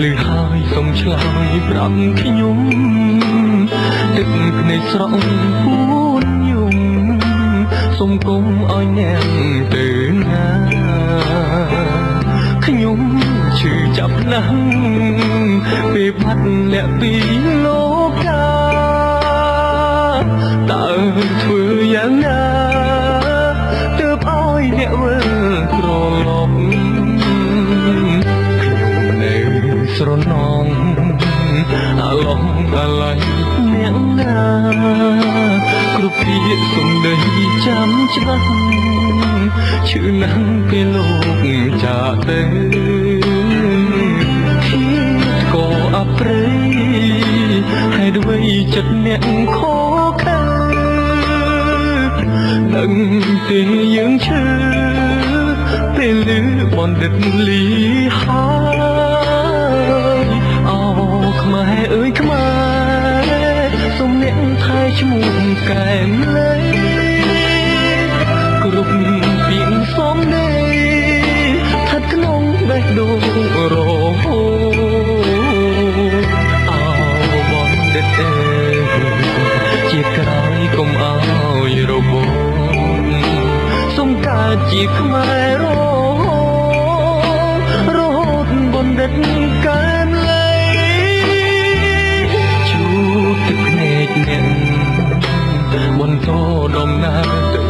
លឺហើយសុំឆ្លើយប្រាប់ខ្ញុំទឹកភ្នែកស្រក់ពួនយំសុំគុំឲ្យអ្នកទៅណាខ្ញុំឈឺចាប់ណាស់ពេលបាត់អ្នកពីលោកាតើធ្វើយ៉ាងណាទើបឲ្យអ្នកវិលត្រឡប់ខ្ញុំនៅស្រណងអាឡំអាឡៃអ្នកណាគ្រប់ពាក្យសំដីចាំច្បាស់ឈឺណាស់ពេលលោកចាកទៅភាពក៏អប្រៃហេតុអ្វីចិត្តអ្នកខកខានដឹងទេយើងឈឺពេលឮបណ្ឌិតលីហើយអោខ្មែរអើយខ្មែរសូមអ្នកថែឈ្មោះកែមលេគ្រប់ពីងសំដីស្ថិតក្នុងបេះដូងរហូតអោបណ្ឌិតជាក្រោយកុំឲ្យរបូតសូមកើតជាខ្មែររហូតបណ្ឌិតកែមលេជួទឹកភ្នែកអ្នកបន្តដំណើរទៅ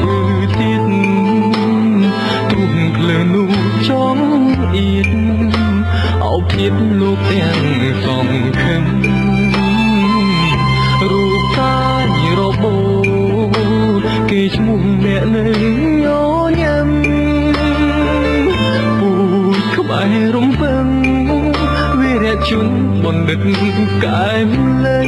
ទៀតទូកភ្លើនោះចង់អៀតអោភាពលោកទាំងសងខឹមរូបកាយរបូតគេឈ្មោះអ្នកនឹងញញឹមពូជក្បែររំពឹងវីរជនបណ្ឌិតកែមលេ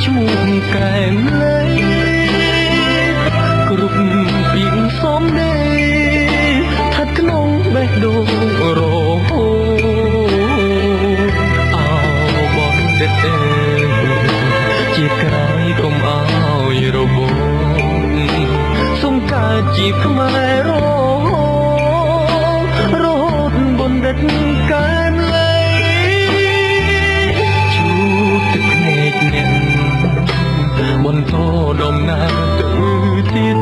ឈ្មោះកែមលេគ្រប់ពីងសំដីស្ថិតក្នុងបេះដូងរហូតអោបណ្ឌិតជាក្រោយកុំឲ្យរបូតសូមកើតជាខ្មែររហូតបណ្ឌិតកែមលេជួទឹកភ្នែកអ្នកបន្តដំណើរទៅទៀត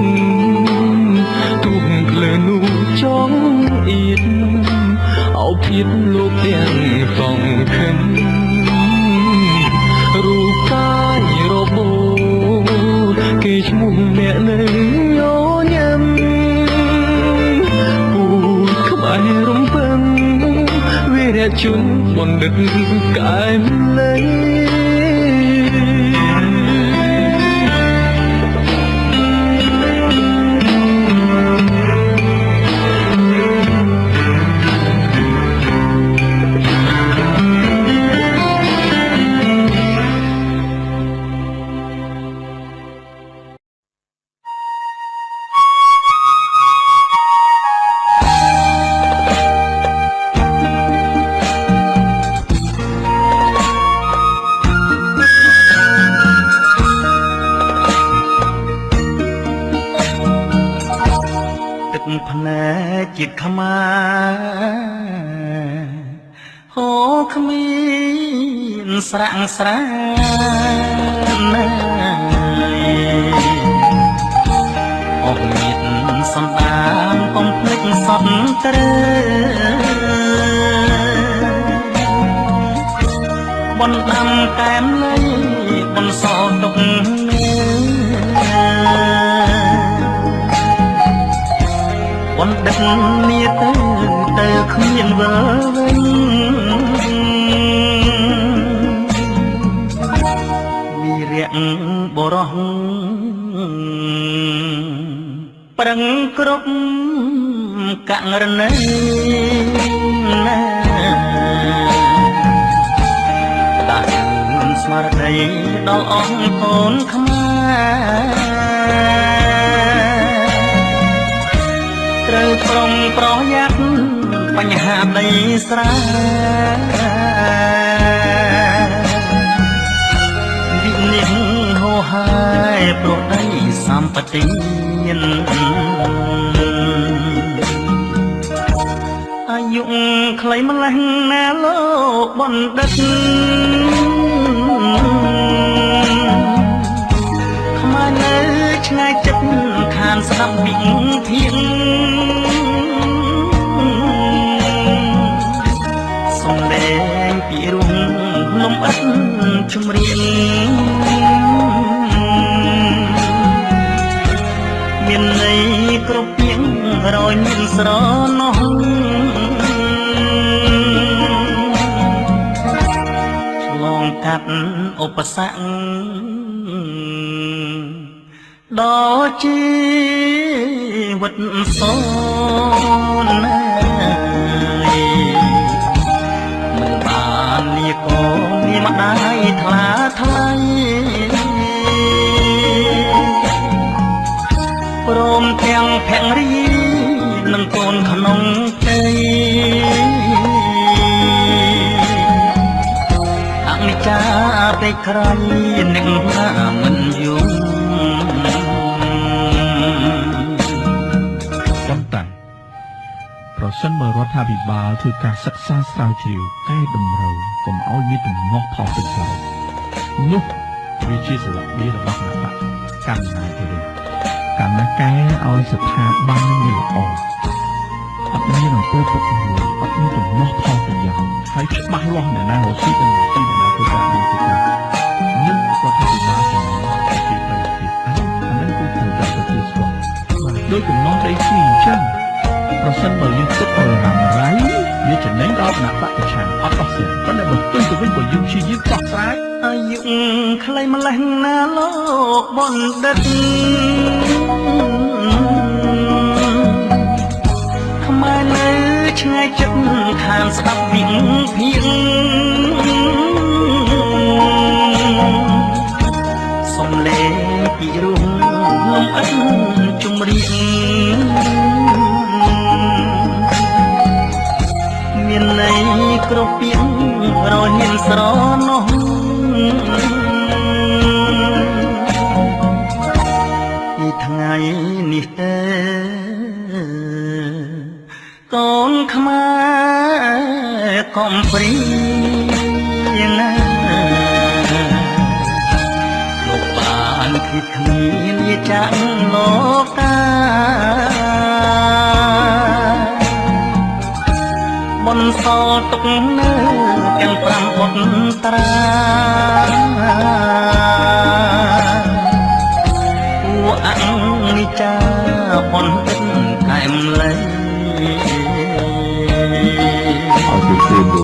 ទូកភ្លើនោះចង់អៀតអោភាពលោកទាំងសងខឹមរូបកាយរបូតគេឈ្មោះអ្នកនឹងញញឹមពូជក្បែររំពឹងវីរជនបណ្ឌិតកែមលេភ្នែកជាតិខ្មែរហូគ្មានស្រាក់ស្រានណាអស់មានសន្តានកំភ្លេចសតត្រូវបណ្ដាំកែមលៃបន្សល់ទុកបណ្ឌិតនាទៅគ្មានវិលវិញវីរៈបុរស ប្រឹងគ្រប់កករណីណាដាក់ស្មារតីដល់អស់កូនខ្មែរត្រូវប្រុងប្រយ័ត្នបញ្ហាដីស្រែវិនិច្ឆ័យហោហាយប្រដីសម្បត្តិអាយុខ្លីម្លេះណាលោកបណ្ឌិតខ្មែរនៅឆ្ងាយចិត្តខានស្ដាប់វិធានសំដែងពីរួមលំអិតជំរៀងមានន័យគ្រប់ពីងរយមានស្រណោះឆ្លងកាត់ឧបសគ្គដល់ជីវិតសូនណាមិនបានលីកូនមានម្ដាយថ្លាថ្លៃព្រមទាំងភរិយានិងកូនក្នុងใจអនិច្ចាពេកក្រៃនឹងណាមិនយំប៉ុន្តែប្រសិនបើរដ្ឋាភិបាលធ្វើការសិក្សាស្រាវជ្រាវកែតម្រូវកុំឲ្យមានទំនាស់ផលប្រយោជន៍នោះវាជាសិលបៀរបស់គណៈបកកាន់ណាទៅវិញកាន់ណាកែឲ្យស្ថាប័ននឹងល្អអត់មានអំពើពុករលួយអត់មានទំនាស់ផលប្រយោជន៍ហើយច្បាស់លាស់អ្នកណារកស៊ីនិងអ្នកណាធ្វើការនេះគឺនឹងរដ្ឋាភិបាលជំនួសពីប្រទេសអានឹងគឺត្រូវតែទទួលស្គាល់ដោយកំណត់ដីធ្លីអញ្ចឹងប្រសិនបើយើងទុកឲ្យរ៉ាំរ៉ៃវាចំណេញដល់គណៈបកប្រឆាំងអត់ដោះស្រាយប៉ុន្តែបើទុយទៅវិញបើយើងព្យាយាមដោះស្រាយអាយុខ្លីម្លេះណាលោកបណ្ឌិតខ្មែរនៅឆ្ងាយចិត្តខានស្ដាប់វិភាគសំលេងពីរួមលំអិតជំរៀងមានន័យគ្រប់ពីងរយមានស្រណោះពីថ្ងៃនេះទេកូនខ្មែរកំព្រីណាលោកបានគិតគ្នាលាចាក់លោកតាបនសល់ទុកនៅទាំង5បុត្រាពួកអនិច្ចាបណ្ឌិតកែមលែង